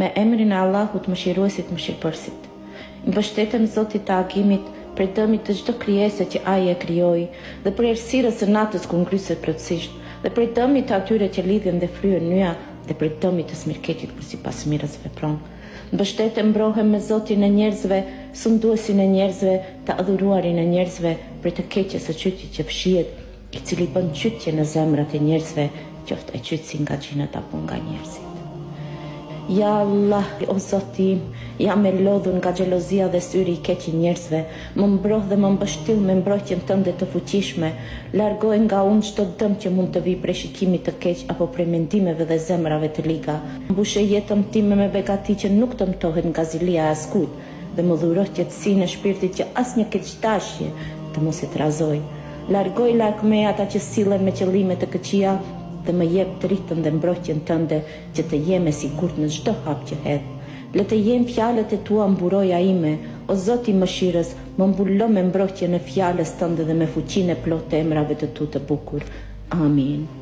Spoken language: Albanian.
me emrin e Allahut Mëshiruesit Mëshirëpërësit. I mbështetem Zotit të agimit për dëmit të çdo krijese që ai e krijoi dhe për errësirës së natës kur ngriset plotësisht dhe për dëmit të atyre që lidhen dhe fryen nyja dhe për dëmit të smirketit për sipas mirës vepron. Mbështetem mbrohem me Zotin e njerëzve, sunduesin e njerëzve, të adhuruarin e njerëzve për të keqes së çytit që fshihet, i cili bën çytje në zemrat e njerëzve, qoftë e çytsi nga xhinët apo nga njerëzit. Ja Allah, o Zoti im, jam e lodhur nga xhelozia dhe syri i keq i njerëzve, më mbroh dhe më mbështell me mbrojtjen tënde të fuqishme, largoj nga unë çdo dëm që mund të vijë prej shikimit të keq apo prej mendimeve dhe zemrave të liga. Mbushe jetën time me begati që nuk dëmtohet nga zilia e askujt dhe më dhuro qetësinë e shpirtit që asnjë keqdashje të mos e trazoj. Largoj larg me ata që sillen me qëllime të këqija dhe më jep dritën dhe mbrojtjen tënde që të jem e sigurt në çdo hap që hedh. Le të jem fjalët e tua mburoja ime, o Zoti i mëshirës, më mbulo me mbrojtjen e fjalës tënde dhe me fuqinë e plotë të emrave të tu të bukur. Amin.